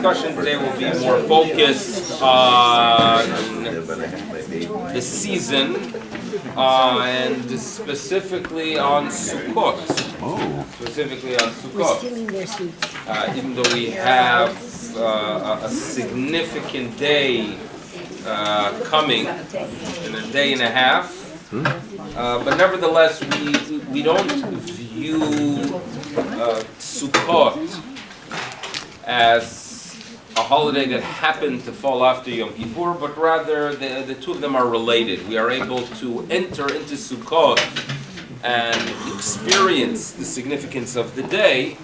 discussion today will be more focused on the season and specifically on Sukkot. Even though we have a significant day coming in a day and a half, but nevertheless we don't view Sukkot as a holiday that happened to fall after Yom Kippur, but rather the two of them are related. We are able to enter into Sukkot and experience the significance of the day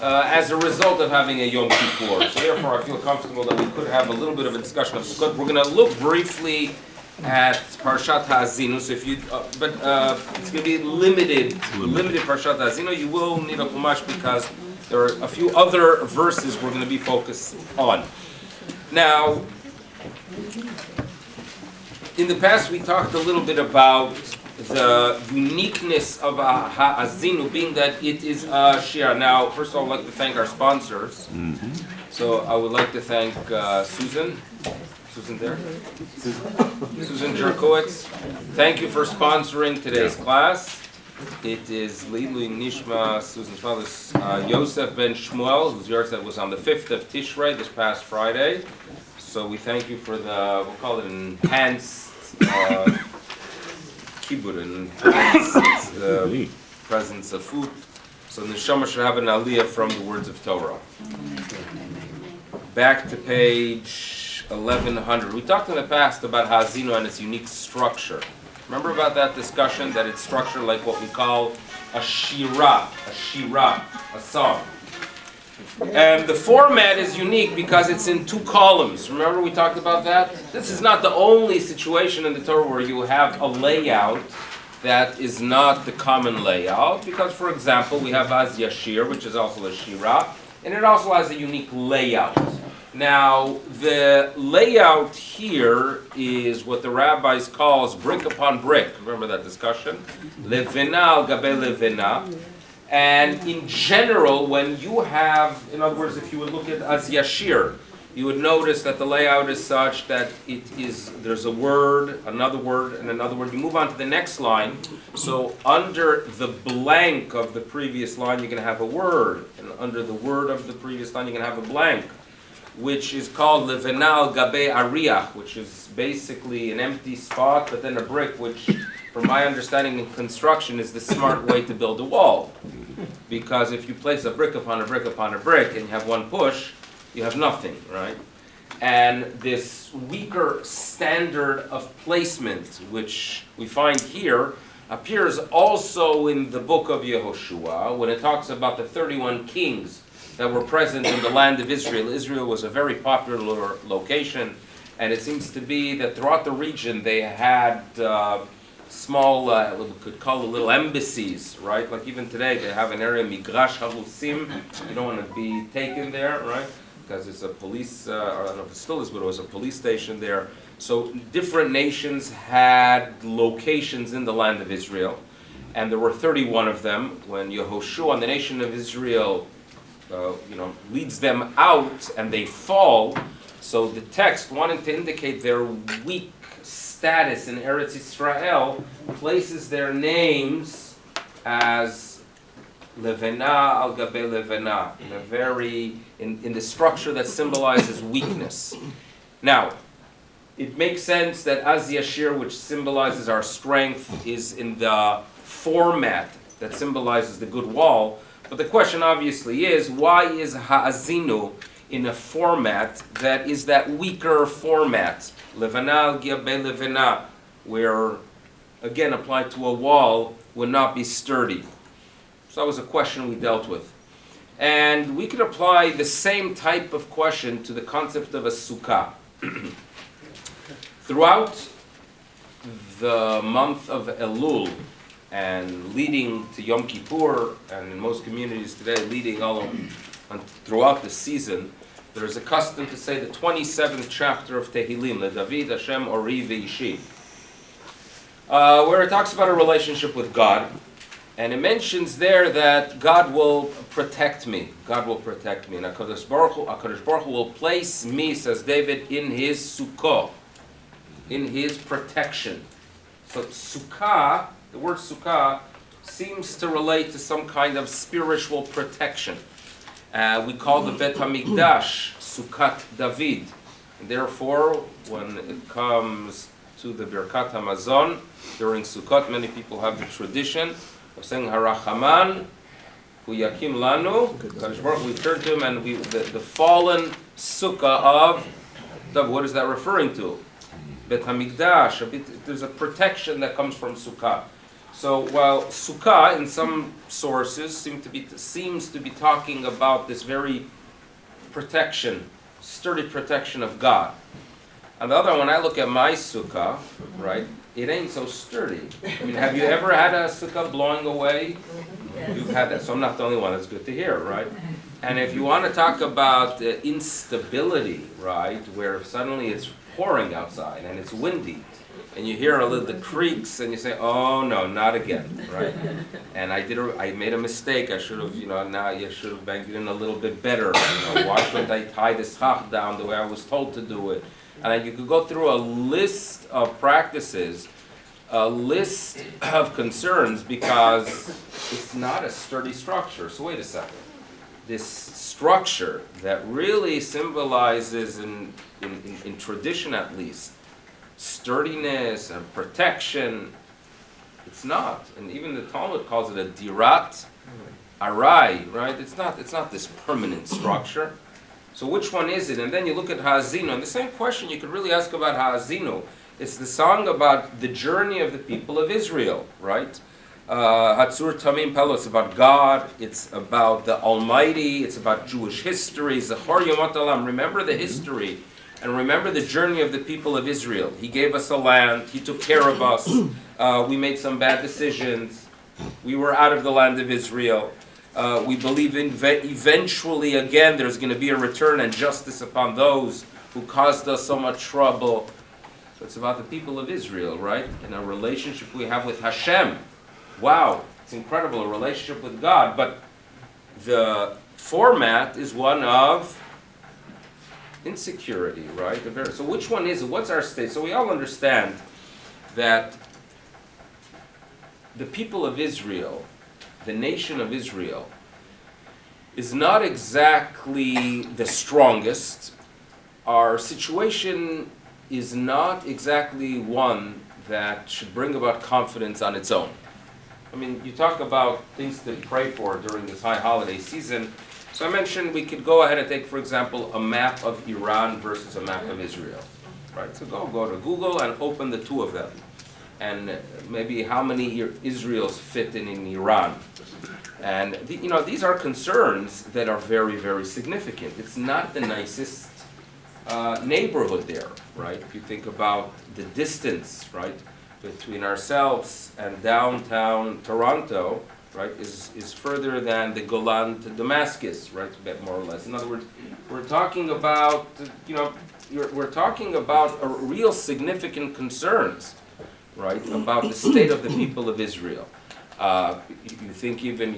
as a result of having a Yom Kippur. So therefore I feel comfortable that we could have a little bit of a discussion of Sukkot. We're going to look briefly at Parshas Haazinu. So if you, it's going to be limited Parshas Haazinu. You will need a chumash because there are a few other verses we're going to be focused on. Now, in the past we talked a little bit about the uniqueness of Haazinu being that it is a shir. Now, first of all, I'd like to thank our sponsors. So I would like to thank Susan. Susan there? Susan Jerkowitz. Thank you for sponsoring today's class. It is Lilu Nishma, Susan's father, Yosef ben Shmuel, whose yahrzeit was on the 5th of Tishrei, this past Friday. So we thank you for the, we'll call it enhanced kibbur, enhanced presence of food. So the neshama should have an aliyah from the words of Torah. Back to page 1100. We talked in the past about Haazinu and its unique structure. Remember about that discussion, that it's structured like what we call a shira, a song. And the format is unique because it's in two columns. Remember we talked about that? This is not the only situation in the Torah where you have a layout that is not the common layout. Because, for example, we have Az Yashir, which is also a shira, and it also has a unique layout. Now, the layout here is what the rabbis calls brick upon brick. Remember that discussion? Levena al gabe levena. And in general, when you have, in other words, if you would look at Az Yashir, you would notice that the layout is such that it is, there's a word, another word, and another word. You move on to the next line. So under the blank of the previous line, you're going to have a word. And under the word of the previous line, you're going to have a blank, which is called Levena al gabe ariach, which is basically an empty spot, but then a brick, which, from my understanding in construction, is the smart way to build a wall. Because if you place a brick upon a brick upon a brick, and you have one push, you have nothing, right? And this weaker standard of placement, which we find here, appears also in the book of Yehoshua, when it talks about the 31 kings that were present in the land of Israel. Israel was a very popular location, and it seems to be that throughout the region they had small, we could call it little embassies, right? Like even today they have an area, Migrash Harusim. You don't want to be taken there, right? Because it's a police, or I don't know if it still is, but it was a police station there. So different nations had locations in the land of Israel, and there were 31 of them. When Yehoshua and the nation of Israel leads them out and they fall, so the text, wanting to indicate their weak status in Eretz Yisrael, places their names as Levena al gabe Levena, in the structure that symbolizes weakness. Now, it makes sense that Az Yashir, which symbolizes our strength, is in the format that symbolizes the good wall. But the question obviously is, why is Haazinu in a format that is that weaker format? Levena al gabe Levena, where, again, applied to a wall, would not be sturdy. So that was a question we dealt with. And we could apply the same type of question to the concept of a sukkah. Throughout the month of Elul, and leading to Yom Kippur, and in most communities today, leading throughout the season, there's a custom to say the 27th chapter of Tehillim, LeDavid Hashem Ori V'ishi, where it talks about a relationship with God. And it mentions there that God will protect me. God will protect me. And HaKadosh Baruch Hu will place me, says David, in his sukkah, in his protection. So sukkah, the word sukkah, seems to relate to some kind of spiritual protection. We call the Bet HaMikdash Sukkat David. And therefore, when it comes to the Birkat HaMazon, during Sukkot, many people have the tradition of saying Harachaman, Hu Yakim Lanu, Kadosh Baruch Hu, we turn to him, and the fallen sukkah of David. What is that referring to? Bet HaMikdash. There's a protection that comes from sukkah. So while sukkah in some sources seems to be talking about this very protection, sturdy protection of God. On the other hand, when I look at my sukkah, right, it ain't so sturdy. I mean, have you ever had a sukkah blowing away? You've had that, so I'm not the only one. That's good to hear, right? And if you want to talk about instability, right, where suddenly it's pouring outside and it's windy, and you hear the creaks, and you say, "Oh no, not again!" Right? And I made a mistake. I should have, now you should have banked it in a little bit better. Why shouldn't I tie this schach down the way I was told to do it? And you could go through a list of practices, a list of concerns, because it's not a sturdy structure. So wait a second. This structure that really symbolizes, in tradition at least, sturdiness and protection, it's not. And even the Talmud calls it a dirat arai, right? It's not this permanent structure. So which one is it? And then you look at Haazinu, and the same question you could really ask about Haazinu. It's the song about the journey of the people of Israel, right? Hatzur Tamim Pelo, it's about God, it's about the Almighty, it's about Jewish history. Zachor Yomot Olam, remember the history, and remember the journey of the people of Israel. He gave us a land, He took care of us, we made some bad decisions, we were out of the land of Israel. We believe eventually again there's going to be a return and justice upon those who caused us so much trouble. So it's about the people of Israel, right? And a relationship we have with Hashem. Wow, it's incredible, a relationship with God. But the format is one of insecurity, right? So which one is it? What's our state? So we all understand that the people of Israel, the nation of Israel, is not exactly the strongest. Our situation is not exactly one that should bring about confidence on its own. I mean, you talk about things to pray for during this high holiday season. So I mentioned we could go ahead and take, for example, a map of Iran versus a map of Israel. Right? So go to Google and open the two of them. And maybe how many Israels fit in Iran. And these are concerns that are very, very significant. It's not the nicest neighborhood there, right? If you think about the distance, right, between ourselves and downtown Toronto, right, is further than the Golan to Damascus, right, more or less. In other words, we're talking about, we're talking about a real significant concerns, right, about the state of the people of Israel. You think even,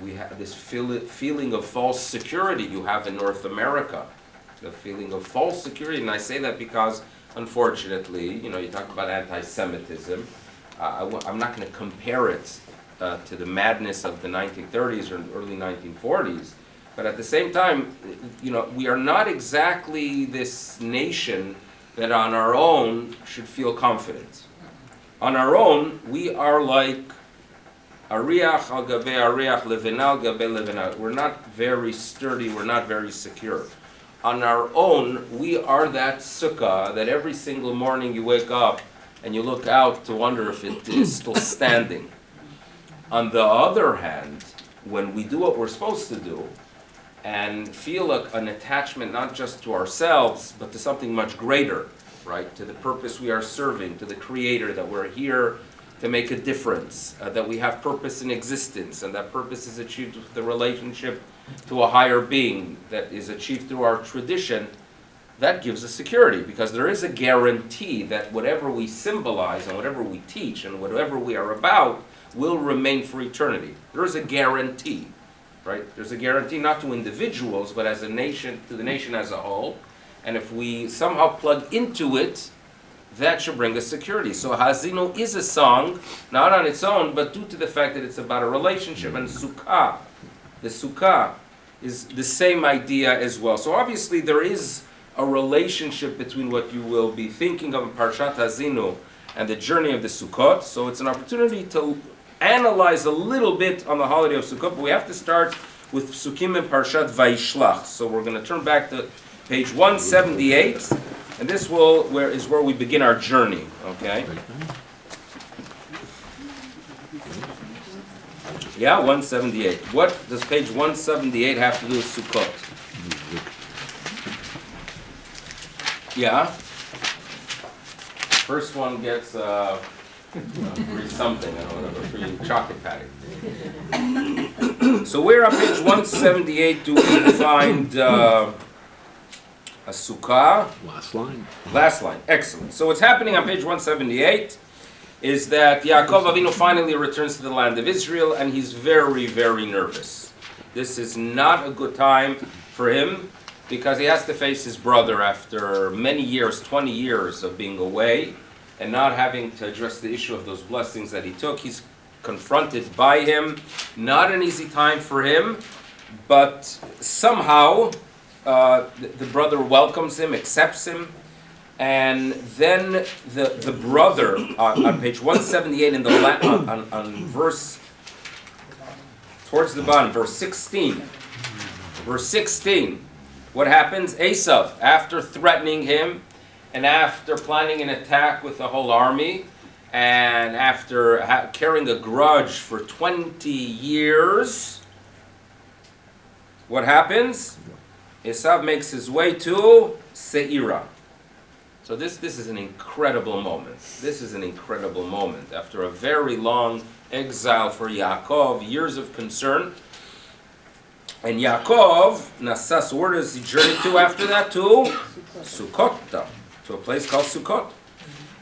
we have this feeling of false security you have in North America, the feeling of false security, and I say that because, unfortunately, you talk about anti-Semitism. I'm not going to compare it to the madness of the 1930s or early 1940s, but at the same time, we are not exactly this nation that on our own should feel confident. On our own, we are like Ariach al gabe Ariach, Levena al gabe Levena. We're not very sturdy, we're not very secure. On our own, we are that sukkah that every single morning you wake up and you look out to wonder if it is still standing. On the other hand, when we do what we're supposed to do and feel an attachment not just to ourselves, but to something much greater, right? To the purpose we are serving, to the Creator, that we're here to make a difference, that we have purpose in existence, and that purpose is achieved with the relationship to a higher being that is achieved through our tradition, that gives us security, because there is a guarantee that whatever we symbolize and whatever we teach and whatever we are about will remain for eternity. There is a guarantee, right? There's a guarantee not to individuals, but as a nation, to the nation as a whole. And if we somehow plug into it, that should bring us security. So Haazinu is a song, not on its own, but due to the fact that it's about a relationship. And Sukkah, the Sukkah, is the same idea as well. So obviously there is a relationship between what you will be thinking of in Parshas Haazinu and the journey of the Sukkot. So it's an opportunity to analyze a little bit on the holiday of Sukkot, but we have to start with Psukim in Parshat Vayishlach. So we're going to turn back to page 178, and this is where we begin our journey, okay? Yeah, 178. What does page 178 have to do with Sukkot? Yeah? First one gets free something, I don't know, a free chocolate patty. So where on page 178 do we find a sukkah? Last line. Last line, excellent. So what's happening on page 178 is that Yaakov Avinu finally returns to the land of Israel, and he's very, very nervous. This is not a good time for him, because he has to face his brother after many years, 20 years of being away, and not having to address the issue of those blessings that he took. He's confronted by him. Not an easy time for him, but somehow the brother welcomes him, accepts him, and then the brother, on page 178 in the on verse, towards the bottom, verse 16, what happens? Esav, after threatening him, and after planning an attack with the whole army, and after carrying a grudge for 20 years, what happens? Esav makes his way to Seirah. So this is an incredible moment. This is an incredible moment. After a very long exile for Yaakov, years of concern, and Yaakov, Nassas, where does he journey to after that? To Sukkot, to a place called Sukkot.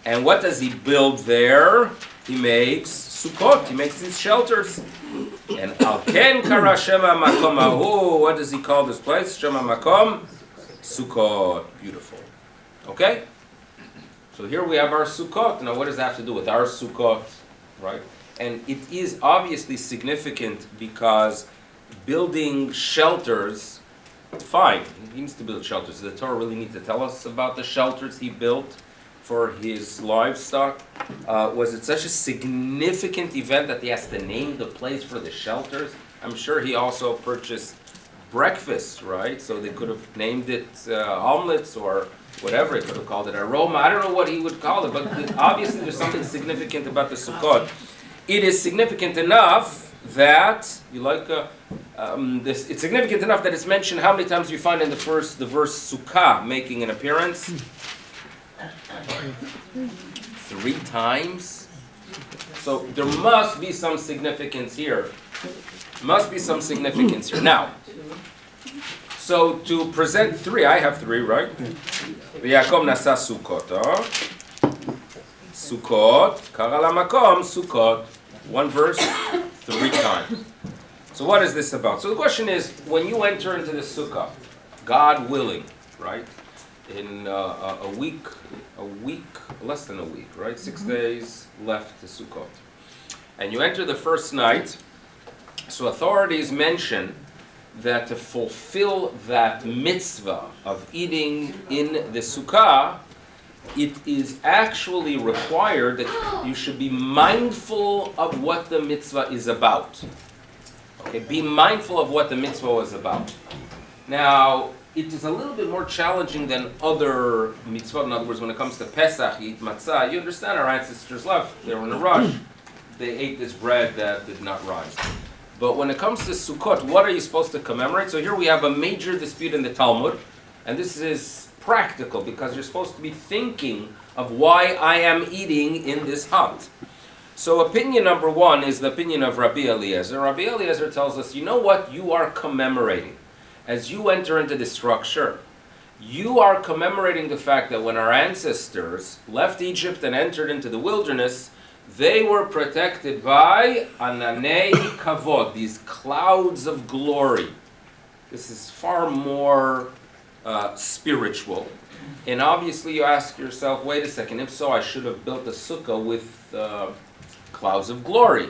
And what does he build there? He makes Sukkot, he makes these shelters. And Al-Ken Kara Shema Makom Ahu, what does he call this place? Shema Makom? Sukkot. Beautiful. Okay? So here we have our Sukkot. Now what does that have to do with our Sukkot? Right? And it is obviously significant because building shelters, fine, he needs to build shelters. Does the Torah really need to tell us about the shelters he built for his livestock? Was it such a significant event that he has to name the place for the shelters? I'm sure he also purchased breakfast, right? So they could have named it omelets or whatever. He could have called it aroma. I don't know what he would call it, but obviously there's something significant about the Sukkot. It is significant enough that it's significant enough that it's mentioned. How many times do you find in the verse Sukkah making an appearance? 3 times. So there must be some significance here. Now, so to present 3, I have 3, right? Yaakov nasa Sukkot. Sukkot, kara lamakom Sukkot. 1 verse, 3 times. So what is this about? So the question is, when you enter into the Sukkah, God willing, right? In a week, less than a week, right? 6 days left to Sukkot. And you enter the first night, so authorities mention that to fulfill that mitzvah of eating in the Sukkah, it is actually required that you should be mindful of what the mitzvah is about. Okay, be mindful of what the mitzvah was about. Now, it is a little bit more challenging than other mitzvot. In other words, when it comes to Pesach, you eat matzah. You understand our ancestors left. They were in a rush. They ate this bread that did not rise. But when it comes to Sukkot, what are you supposed to commemorate? So here we have a major dispute in the Talmud. And this is practical because you're supposed to be thinking of why I am eating in this hut. So opinion number 1 is the opinion of Rabbi Eliezer. Rabbi Eliezer tells us, you know what you are commemorating? As you enter into the structure, you are commemorating the fact that when our ancestors left Egypt and entered into the wilderness, they were protected by ananei kavod, these clouds of glory. This is far more spiritual. And obviously you ask yourself, wait a second, if so, I should have built a sukkah with clouds of glory.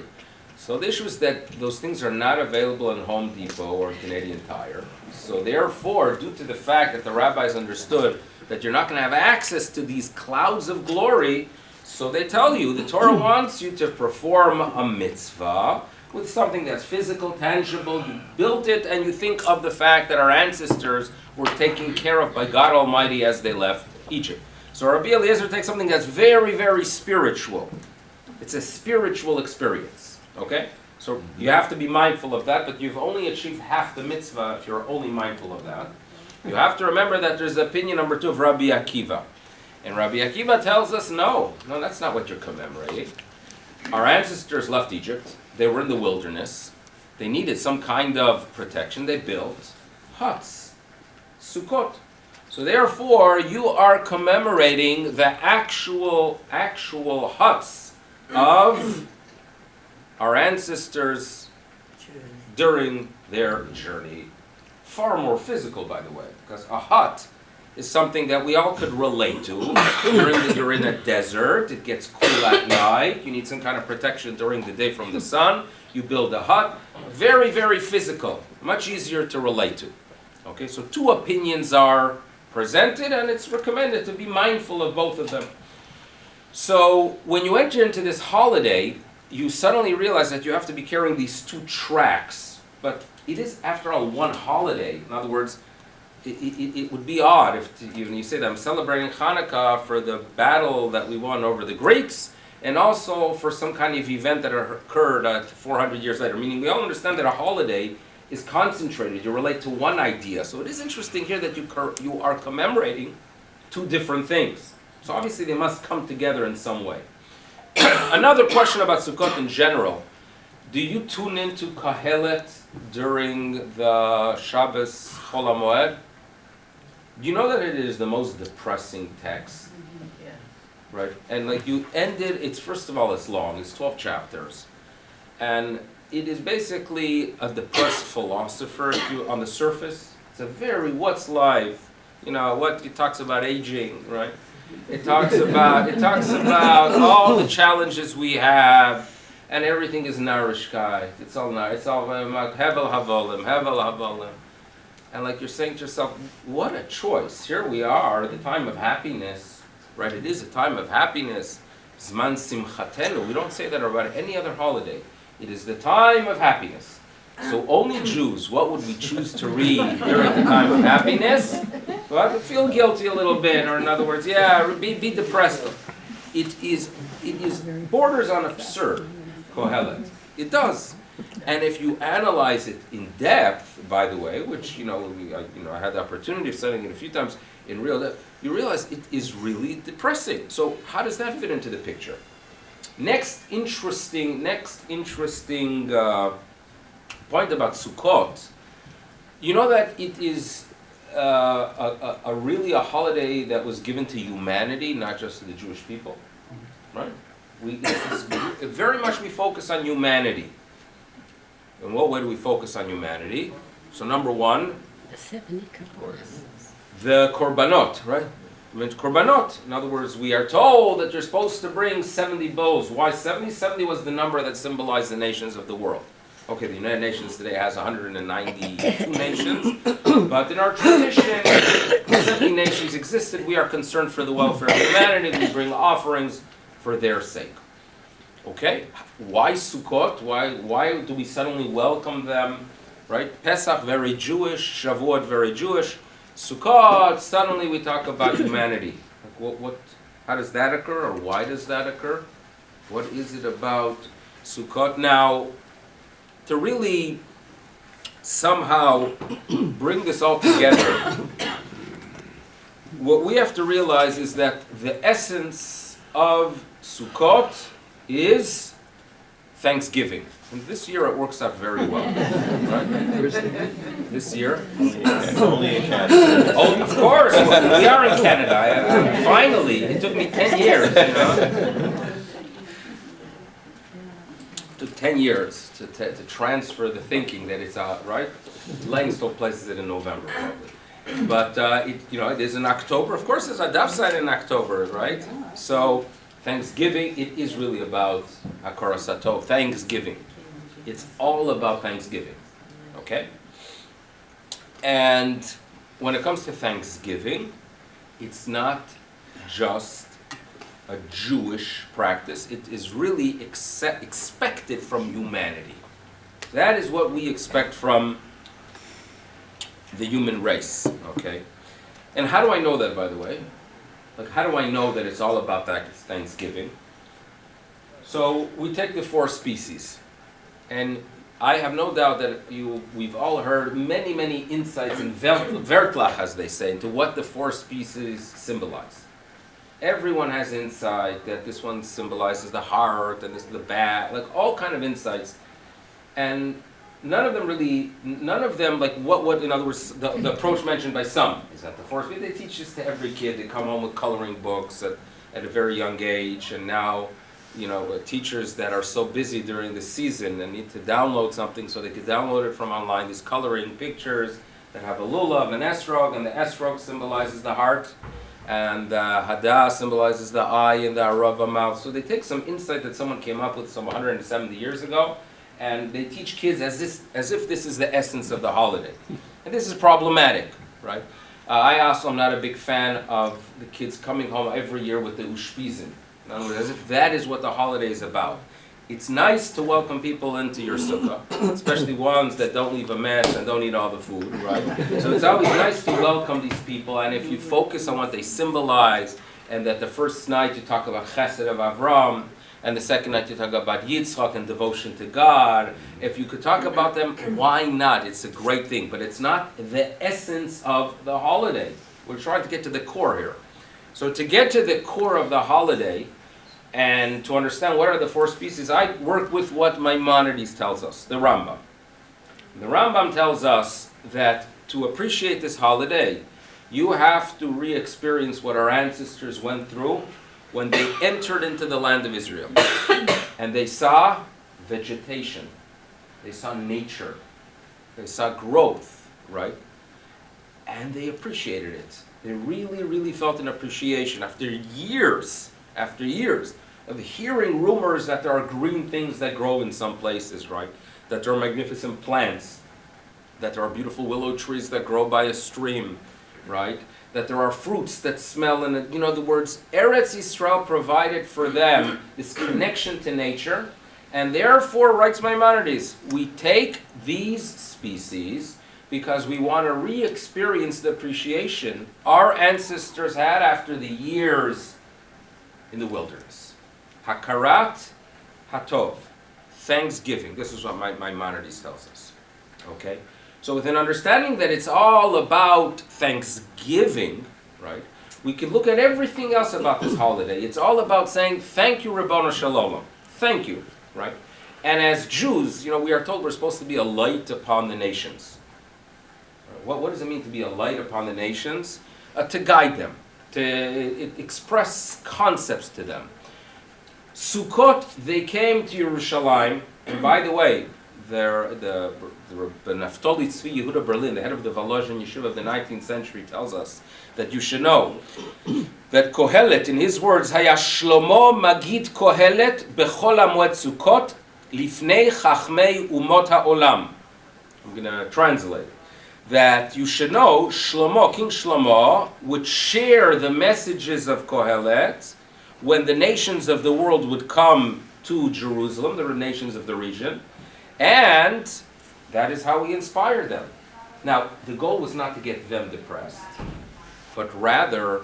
So the issue is that those things are not available in Home Depot or Canadian Tire. So therefore, due to the fact that the rabbis understood that you're not going to have access to these clouds of glory, so they tell you, the Torah wants you to perform a mitzvah with something that's physical, tangible. You built it, and you think of the fact that our ancestors were taken care of by God Almighty as they left Egypt. So Rabbi Eliezer takes something that's very, very spiritual. It's a spiritual experience, okay? So you have to be mindful of that, but you've only achieved half the mitzvah if you're only mindful of that. You have to remember that there's opinion number 2 of Rabbi Akiva. And Rabbi Akiva tells us, no, that's not what you're commemorating. Our ancestors left Egypt. They were in the wilderness. They needed some kind of protection. They built huts, sukkot. So therefore, you are commemorating the actual huts of our ancestors during their journey. Far more physical, by the way, because a hut is something that we all could relate to. You're in a desert, it gets cool at night, you need some kind of protection during the day from the sun, you build a hut. Very, very physical, much easier to relate to. Okay, so 2 opinions are presented, and it's recommended to be mindful of both of them. So when you enter into this holiday, you suddenly realize that you have to be carrying these 2 tracks, but it is, after all, one holiday. In other words, it would be odd if you say that I'm celebrating Hanukkah for the battle that we won over the Greeks, and also for some kind of event that occurred 400 years later. Meaning we all understand that a holiday is concentrated. You relate to one idea. So it is interesting here that you are commemorating 2 different things. So obviously they must come together in some way. Another question about Sukkot in general. Do you tune into Kohelet during the Shabbos Chol HaMoed? Do you know that it is the most depressing text? Yeah. Right? And like you ended, it's first of all, it's long, it's 12 chapters. And it is basically a depressed philosopher on the surface. It's a very, what's life? It talks about aging, right? It talks about all the challenges we have, and everything is narishkeit. It's all hevel havolim. And like you're saying to yourself, what a choice. Here we are, the time of happiness, right? It is a time of happiness. Zman simchatenu. We don't say that about any other holiday. It is the time of happiness. So only Jews, what would we choose to read during the time of happiness? Well, feel guilty a little bit, or in other words, be depressed. It borders on absurd, Kohelet. It does. And if you analyze it in depth, by the way, which I had the opportunity of studying it a few times in real depth, you realize it is really depressing. So how does that fit into the picture? Next interesting point about Sukkot. You know that it is really a holiday that was given to humanity, not just to the Jewish people, right? Very much we focus on humanity. In what way do we focus on humanity? So number 1, the korbanot, right? Korbanot. In other words, we are told that you're supposed to bring 70 bulls. Why 70? 70 was the number that symbolized the nations of the world. Okay, the United Nations today has 192 nations, but in our tradition, 70 nations existed. We are concerned for the welfare of humanity. We bring offerings for their sake. Okay, why Sukkot? Why do we suddenly welcome them? Right? Pesach, very Jewish. Shavuot, very Jewish. Sukkot, suddenly we talk about humanity. Like how does that occur, or why does that occur? What is it about Sukkot? Now, to really somehow bring this all together, what we have to realize is that the essence of Sukkot is Thanksgiving. And this year it works out very well. Right? This year? Only in Canada. Oh, of course. We are in Canada. Finally. It took me 10 years, took 10 years to transfer the thinking that it's right. Lang still places it in November probably, but it is in October. Of course, there's a daf side in October, right? So Thanksgiving, it is really about Hakaras Hatov, Thanksgiving. It's all about Thanksgiving, okay? And when it comes to Thanksgiving, it's not just a Jewish practice. It is really expected from humanity. That is what we expect from the human race, okay? And how do I know that, by the way? Like, how do I know that it's all about that Thanksgiving? So we take the 4 species, and I have no doubt that we've all heard many, many insights in Vertlach, as they say, into what the 4 species symbolize. Everyone has insight that this one symbolizes the heart, and this is the bat, like all kind of insights. And none of them, like what in other words, the approach mentioned by some is that the 4 species, they teach this to every kid. They come home with coloring books at a very young age, and now, teachers that are so busy during the season and need to download something so they could download it from online, these coloring pictures that have a lulav, an esrog, and the esrog symbolizes the heart, and the Hada symbolizes the eye and the Arava mouth. So they take some insight that someone came up with some 170 years ago, and they teach kids as if this is the essence of the holiday. And this is problematic, right? I also am not a big fan of the kids coming home every year with the ushpizin. In other words, as if that is what the holiday is about. It's nice to welcome people into your sukkah, especially ones that don't leave a mess and don't eat all the food, right? So it's always nice to welcome these people, and if you focus on what they symbolize, and that the first night you talk about Chesed of Avram, and the second night you talk about Yitzchak and devotion to God, if you could talk about them, why not? It's a great thing, but it's not the essence of the holiday. We're trying to get to the core here. So to get to the core of the holiday, and to understand what are the 4 species, I work with what Maimonides tells us, the Rambam. The Rambam tells us that to appreciate this holiday, you have to re-experience what our ancestors went through when they entered into the land of Israel. And they saw vegetation, they saw nature, they saw growth, right? And they appreciated it. They really, really felt an appreciation after years of hearing rumors that there are green things that grow in some places, right? That there are magnificent plants, that there are beautiful willow trees that grow by a stream, right? That there are fruits that smell, and the words Eretz Yisrael provided for them this connection to nature, and therefore, writes Maimonides, we take these species because we want to re-experience the appreciation our ancestors had after the years in the wilderness. Hakarat Hatov, Thanksgiving. This is what Maimonides tells us. Okay? So with an understanding that it's all about Thanksgiving, right, we can look at everything else about this holiday. It's all about saying, thank you, Ribono Shel Olam. Thank you, right? And as Jews, we are told we're supposed to be a light upon the nations. What does it mean to be a light upon the nations? To guide them, to express concepts to them. Sukkot, they came to Yerushalayim, and by the way, the Naftali Tzvi Yehuda Berlin, the head of the Volozhin Yeshiva of the 19th century, tells us that you should know that Kohelet, in his words, Haya Shlomo Magid Kohelet Bechol HaMoed Sukkot Lifnei Chachmei Umot HaOlam. I'm going to translate. That you should know, Shlomo, King Shlomo, would share the messages of Kohelet when the nations of the world would come to Jerusalem, the nations of the region, and that is how he inspired them. Now, the goal was not to get them depressed, but rather,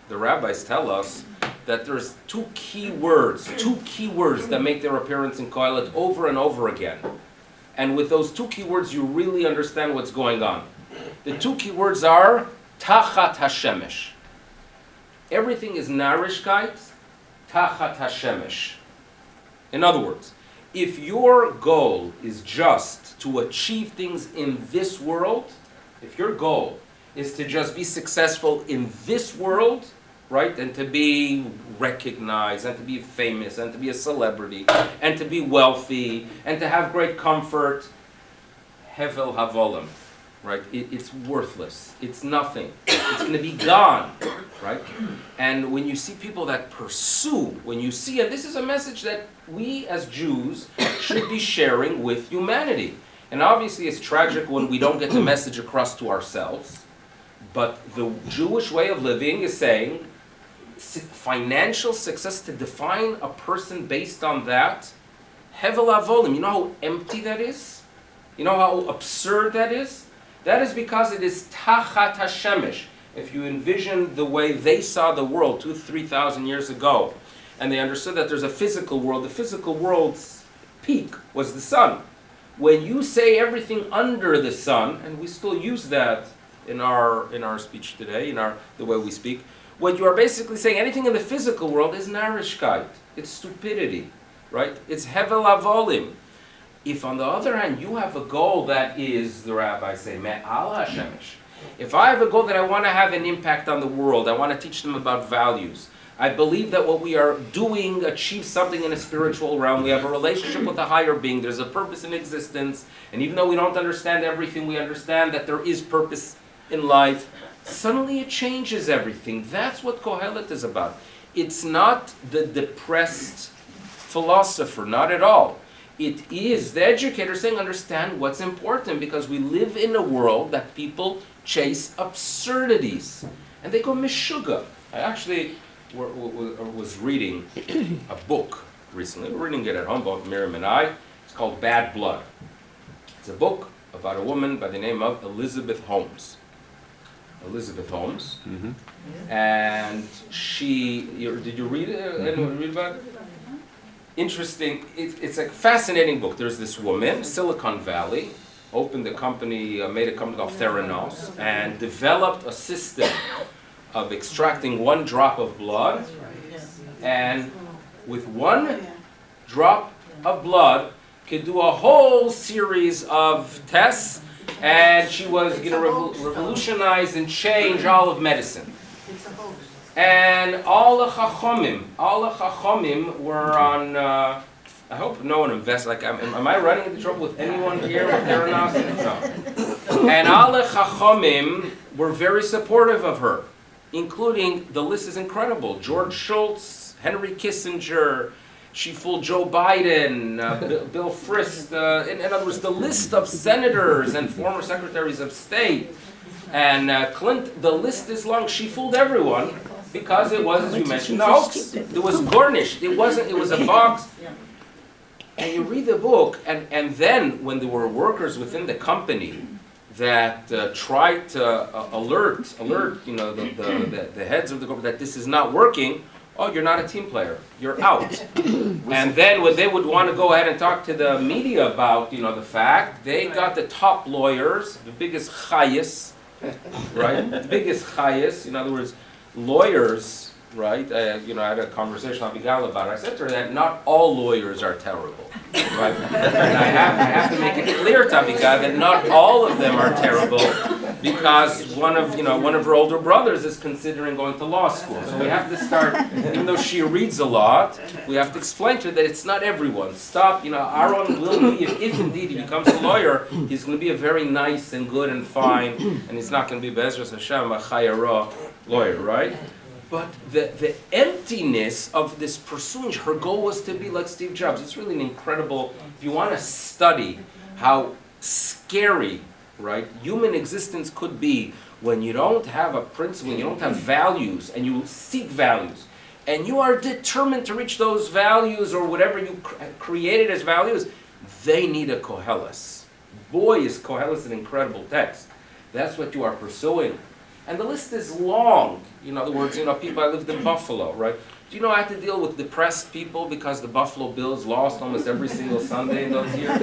the rabbis tell us that there's two key words that make their appearance in Kohelet over and over again. And with those 2 key words, you really understand what's going on. The 2 key words are Tachat Hashemesh. Everything is Narishkeit, Tachat Hashemesh. In other words, if your goal is just to achieve things in this world, if your goal is to just be successful in this world, right? And to be recognized, and to be famous, and to be a celebrity, and to be wealthy, and to have great comfort. Hevel havolim, right? It's worthless. It's nothing. It's going to be gone, right? And when you see people that pursue, and this is a message that we as Jews should be sharing with humanity. And obviously it's tragic when we don't get the message across to ourselves. But the Jewish way of living is saying financial success, to define a person based on that, hevel avolim. You know how empty that is? You know how absurd that is? That is because it is tachat hashemesh. If you envision the way they saw the world 2,000-3,000 years ago, and they understood that there's a physical world, the physical world's peak was the sun. When you say everything under the sun, and we still use that in our speech today, the way we speak, what you are basically saying, anything in the physical world is narishkeit. It's stupidity, right? It's hevel avolim. If on the other hand you have a goal that is, the rabbis say, me'al hashemesh. If I have a goal that I want to have an impact on the world, I want to teach them about values. I believe that what we are doing achieves something in a spiritual realm. We have a relationship with a higher being. There's a purpose in existence. And even though we don't understand everything, we understand that there is purpose in life. Suddenly it changes everything. That's what Kohelet is about. It's not the depressed philosopher, not at all. It is the educator saying, understand what's important, because we live in a world that people chase absurdities. And they go mishuga. I actually was reading a book recently. We're reading it at home, both Miriam and I. It's called Bad Blood. It's a book about a woman by the name of Elizabeth Holmes. Elizabeth Holmes. Mm-hmm. And did you read it? Anyone read about it? Interesting. It's a fascinating book. There's this woman, Silicon Valley, opened a company, made a company called Theranos, and developed a system of extracting one drop of blood, and with one drop of blood could do a whole series of tests, and she was going to revolutionize and change all of medicine. And all the chachomim were on, I hope no one invests, am I running into trouble with anyone here with Theranos? No. And all the chachomim were very supportive of her, including, the list is incredible, George Shultz, Henry Kissinger, she fooled Joe Biden, Bill Frist, in other words, the list of senators and former secretaries of state, and Clinton, the list is long, she fooled everyone, because it was, as you mentioned, a hoax. It was garnished, it was a box. And you read the book, and then when there were workers within the company that tried to alert, the heads of the company that this is not working, oh, you're not a team player, you're out. And then when they would want to go ahead and talk to the media about, the fact, they got the top lawyers, the biggest chayas, right? The biggest chayas, in other words, lawyers, right? I had a conversation with Abigail about it. I said to her that not all lawyers are terrible, right? And I have to make it clear to Abigail that not all of them are terrible, because one of her older brothers is considering going to law school. So we have to start, even though she reads a lot, we have to explain to her that it's not everyone. Stop, Aaron will be, if indeed he becomes a lawyer, he's going to be a very nice and good and fine, and he's not going to be Be'ezras Hashem, a chayara lawyer, right? But the emptiness of this pursuing, her goal was to be like Steve Jobs. It's really an incredible, if you want to study how scary, right, human existence could be when you don't have a principle, when you don't have values, and you seek values, and you are determined to reach those values or whatever you created as values, they need a Koheles. Boy, is Koheles an incredible text. That's what you are pursuing. And the list is long. In other words, people, I lived in Buffalo, right? Do you know I had to deal with depressed people because the Buffalo Bills lost almost every single Sunday in those years?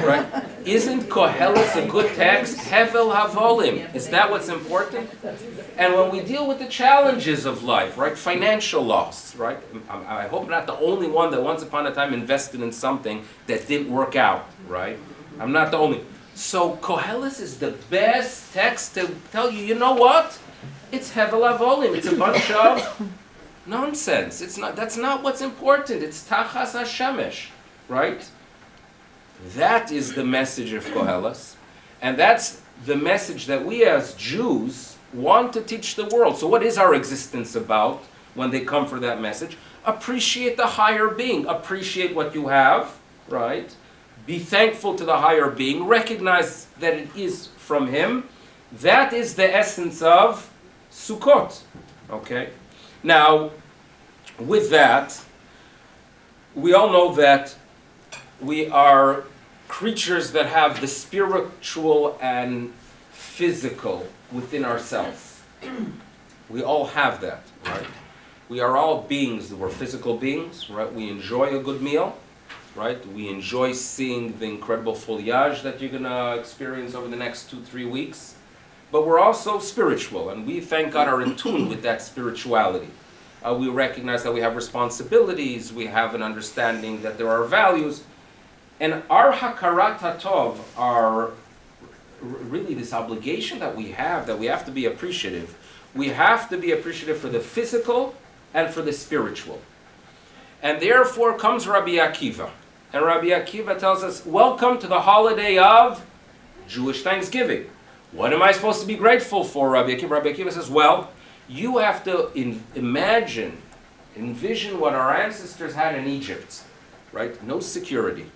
Right? Isn't Koheles a good text? Hevel havolim. Is that what's important? And when we deal with the challenges of life, right? Financial loss, right? I hope I'm not the only one that once upon a time invested in something that didn't work out, right? I'm not the only. So Koheles is the best text to tell you, you know what? It's hevel avolim. It's a bunch of nonsense. It's not. That's not what's important. It's tachas hashemesh, right? That is the message of Koheles, and that's the message that we as Jews want to teach the world. So what is our existence about when they come for that message? Appreciate the higher being. Appreciate what you have, right? Be thankful to the higher being. Recognize that it is from him. That is the essence of Sukkot, okay? Now, with that, we all know that we are creatures that have the spiritual and physical within ourselves. We all have that, right? We are all beings. We're physical beings, right? We enjoy a good meal, right? We enjoy seeing the incredible foliage that you're going to experience over the next 2-3 weeks. But we're also spiritual, and we, thank God, are in tune with that spirituality. We recognize that we have responsibilities, we have an understanding that there are values, and our hakarat hatov, our really this obligation that we have to be appreciative. We have to be appreciative for the physical and for the spiritual. And therefore comes Rabbi Akiva. And Rabbi Akiva tells us, welcome to the holiday of Jewish Thanksgiving. What am I supposed to be grateful for, Rabbi Akiva? Rabbi Akiva says, well, you have to envision what our ancestors had in Egypt, right? No security.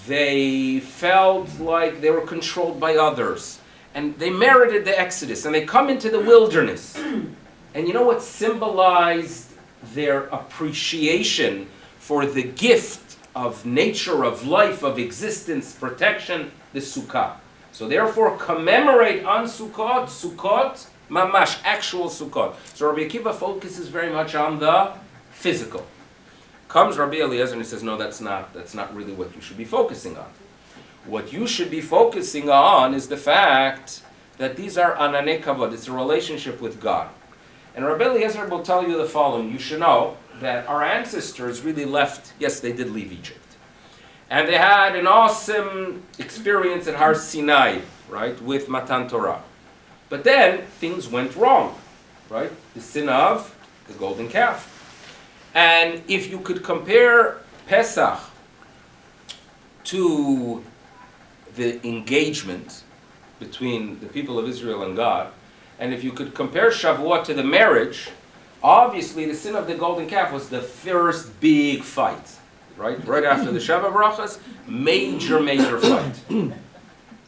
They felt like they were controlled by others. And they merited the Exodus. And they come into the wilderness. And you know what symbolized their appreciation for the gift of nature, of life, of existence, protection? The Sukkah. So therefore, commemorate on Sukkot, mamash, actual Sukkot. So Rabbi Akiva focuses very much on the physical. Comes Rabbi Eliezer and he says, no, that's not really what you should be focusing on. What you should be focusing on is the fact that these are ananei kavod. It's a relationship with God. And Rabbi Eliezer will tell you the following. You should know that our ancestors really left, yes, they did leave Egypt. And they had an awesome experience at Har Sinai, right, with Matan Torah. But then things went wrong, right? The sin of the golden calf. And if you could compare Pesach to the engagement between the people of Israel and God, and if you could compare Shavuot to the marriage, obviously the sin of the golden calf was the first big fight, right? Right after the Shabbat Brachas, major fight.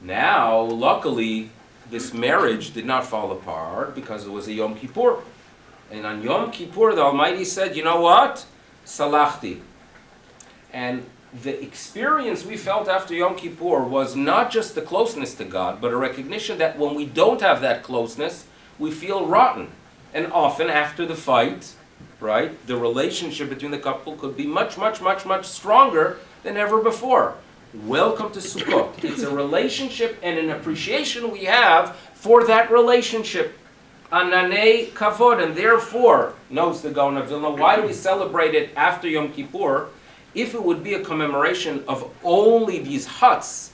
Now, luckily, this marriage did not fall apart because it was a Yom Kippur. And on Yom Kippur, the Almighty said, you know what? Salachti. And the experience we felt after Yom Kippur was not just the closeness to God, but a recognition that when we don't have that closeness, we feel rotten. And often after the fight, right, the relationship between the couple could be much stronger than ever before. Welcome to Sukkot. It's a relationship and an appreciation we have for that relationship. Ananei kavod, and therefore, knows the Gaon of Vilna, why do we celebrate it after Yom Kippur if it would be a commemoration of only these huts?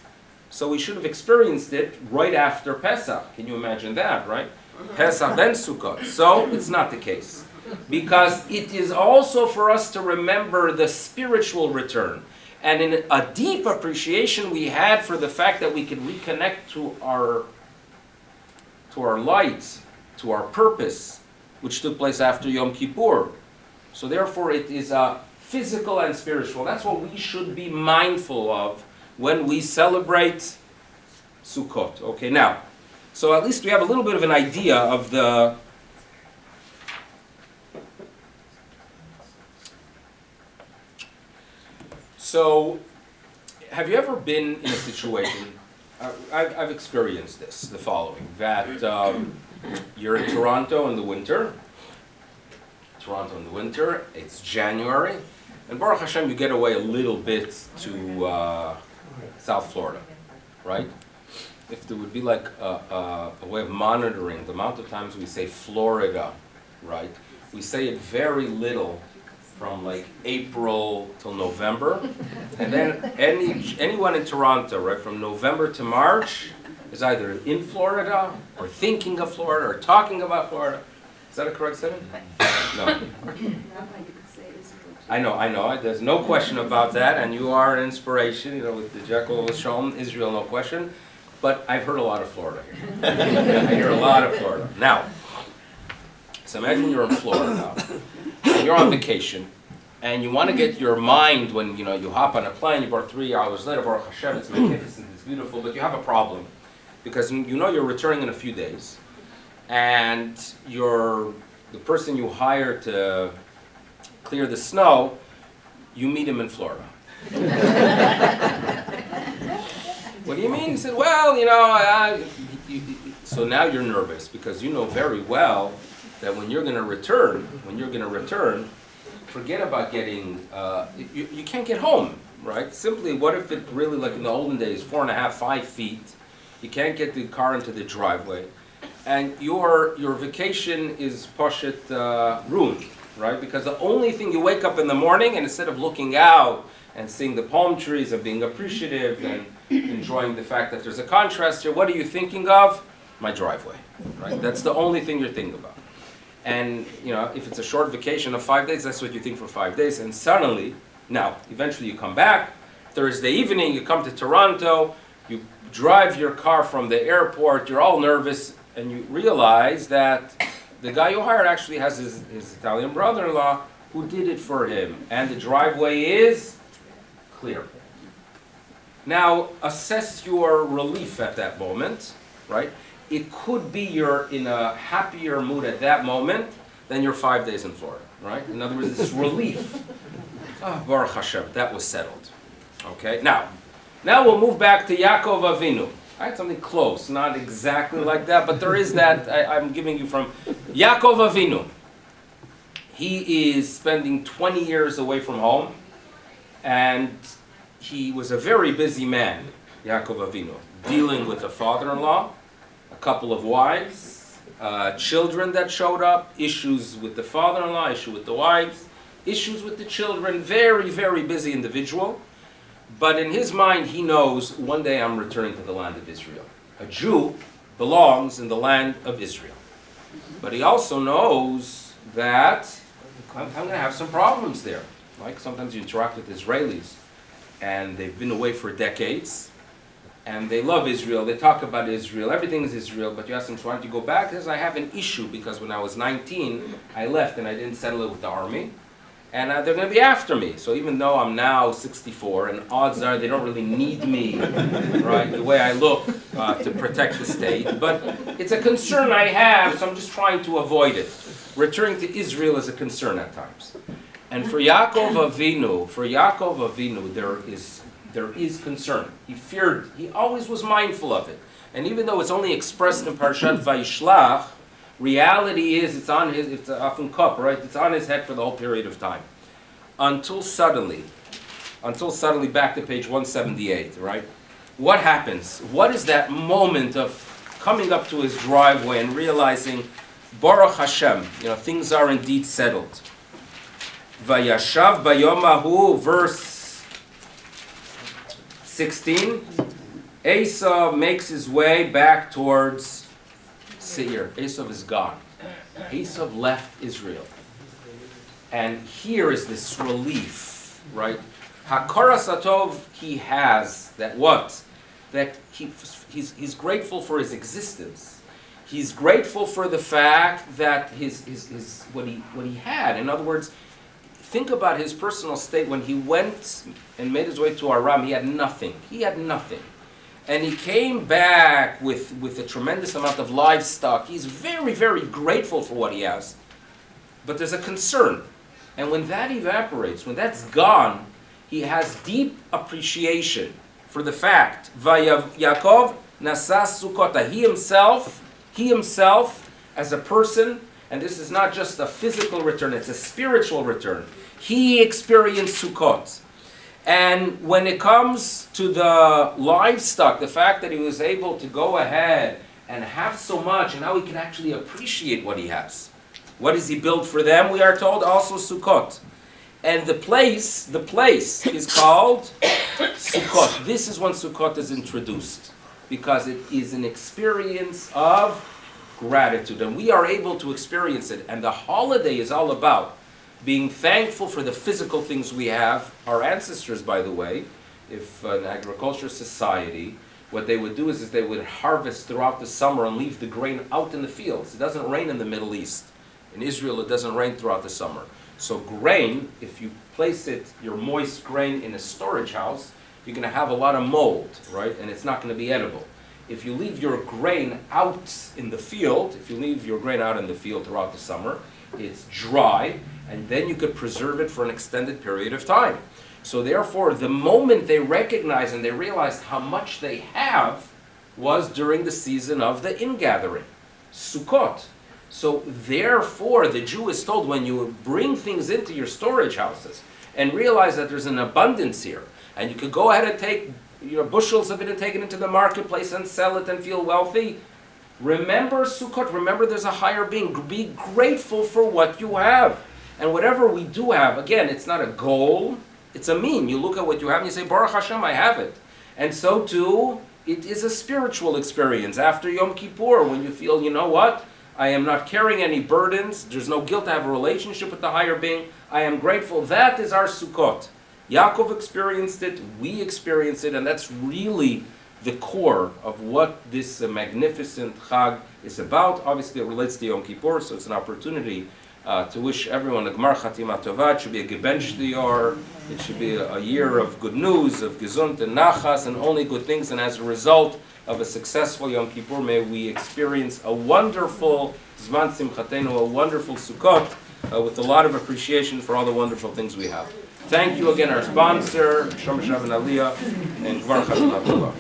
So we should have experienced it right after Pesach. Can you imagine that, right? Pesach, then Sukkot. So it's not the case. Because it is also for us to remember the spiritual return. And in a deep appreciation we had for the fact that we could reconnect to our light, to our purpose, which took place after Yom Kippur. So therefore it is physical and spiritual. That's what we should be mindful of when we celebrate Sukkot. Okay, now, so at least we have a little bit of an idea of the So, have you ever been in a situation, I've experienced this, the following, that you're in Toronto in the winter, it's January, and Baruch Hashem, you get away a little bit to South Florida, right? If there would be like a way of monitoring the amount of times we say Florida, right? We say it very little from like April till November, and then anyone in Toronto, right, from November to March, is either in Florida, or thinking of Florida, or talking about Florida. Is that a correct statement? No. I know. There's no question about that, and you are an inspiration, with the Jekyll Shalom, Israel, no question. But I've heard a lot of Florida here. I hear a lot of Florida. Now, so imagine you're in Florida now, and you're on vacation, and you want to get your mind when, you hop on a plane, you brought 3 hours later, Baruch Hashem, it's magnificent, it's beautiful, but you have a problem. Because you're returning in a few days, and the person you hire to clear the snow, you meet him in Florida. What do you mean? He said, well, so now you're nervous because you know very well that when you're going to return, forget about getting, you can't get home, right? Simply, what if it really, like in the olden days, 4.5, 5 feet, you can't get the car into the driveway, and your vacation is ruined, right? Because the only thing you wake up in the morning, and instead of looking out and seeing the palm trees and being appreciative and enjoying the fact that there's a contrast here, what are you thinking of? My driveway, right? That's the only thing you're thinking about. And if it's a short vacation of 5 days, that's what you think for 5 days. And suddenly, now, eventually you come back, Thursday evening, you come to Toronto, you drive your car from the airport, you're all nervous, and you realize that the guy you hired actually has his Italian brother-in-law who did it for him. And the driveway is clear. Now, assess your relief at that moment, right? It could be you're in a happier mood at that moment than your 5 days in Florida, right? In other words, this relief. Baruch Hashem, that was settled. Okay, now we'll move back to Yaakov Avinu. Right, something close, not exactly like that, but there is that I'm giving you from Yaakov Avinu. He is spending 20 years away from home, and he was a very busy man, Yaakov Avinu, dealing with a father-in-law, a couple of wives, children that showed up, issues with the father-in-law, issue with the wives, issues with the children, very, very busy individual. But in his mind, he knows, one day I'm returning to the land of Israel. A Jew belongs in the land of Israel. But he also knows that I'm going to have some problems there. Like sometimes you interact with Israelis, and they've been away for decades, and they love Israel, they talk about Israel, everything is Israel, but you ask them, why don't you go back? He says, I have an issue, because when I was 19, I left and I didn't settle it with the army. And they're going to be after me. So even though I'm now 64, and odds are they don't really need me, right, the way I look to protect the state, but it's a concern I have, so I'm just trying to avoid it. Returning to Israel is a concern at times. And for Yaakov Avinu, there is concern. He feared, he always was mindful of it. And even though it's only expressed in Parshat Vayishlach, reality is it's often cup, right? It's on his head for the whole period of time. Until suddenly, back to page 178, right? What happens? What is that moment of coming up to his driveway and realizing, Baruch Hashem, things are indeed settled. Vayashav bayom hahu, verse 16, Esau makes his way back towards Seir. Esau is gone. Esau left Israel. And here is this relief, right? Hakaras Atov he has, that what? That he's grateful for his existence. He's grateful for the fact that his what he had. In other words, think about his personal state when he went and made his way to Aram. He had nothing. And he came back with a tremendous amount of livestock. He's very, very grateful for what he has. But there's a concern. And when that evaporates, when that's gone, he has deep appreciation for the fact, Yaakov nasa Sukkot, he himself as a person, and this is not just a physical return, it's a spiritual return. He experienced Sukkot. And when it comes to the livestock, the fact that he was able to go ahead and have so much, and how he can actually appreciate what he has. What does he build for them? We are told also Sukkot. And the place is called Sukkot. This is when Sukkot is introduced. because it is an experience of gratitude, and we are able to experience it. And the holiday is all about being thankful for the physical things we have. Our ancestors, by the way, if an agricultural society, what they would do is they would harvest throughout the summer and leave the grain out in the fields. It doesn't rain in the Middle East. In Israel, it doesn't rain throughout the summer. So grain, if you place it, your moist grain, in a storage house, you're going to have a lot of mold, right? And it's not going to be edible. If you leave your grain out in the field, throughout the summer, it's dry, and then you could preserve it for an extended period of time. So therefore, the moment they recognized and they realized how much they have was during the season of the ingathering, Sukkot. So therefore, the Jew is told, when you bring things into your storage houses and realize that there's an abundance here, and you could go ahead and take bushels of it and take it into the marketplace and sell it and feel wealthy, remember Sukkot, remember there's a higher being. Be grateful for what you have. And whatever we do have, again, it's not a goal, it's a mean. You look at what you have and you say, Baruch Hashem, I have it. And so too, it is a spiritual experience. After Yom Kippur, when you feel, you know what? I am not carrying any burdens. There's no guilt. I have a relationship with the higher being. I am grateful. That is our Sukkot. Yaakov experienced it. We experience it. And that's really the core of what this magnificent Chag is about. Obviously, it relates to Yom Kippur, so it's an opportunity to wish everyone a Gmar Chatima Tova. It should be a Gebench Diyar. It should be a year of good news, of Gesund and Nachas, and only good things. And as a result of a successful Yom Kippur, may we experience a wonderful Zman Simchatenu, a wonderful Sukkot, with a lot of appreciation for all the wonderful things we have. Thank you again, our sponsor, Shom Shav and Aliyah, and Gmar Chatima Tova.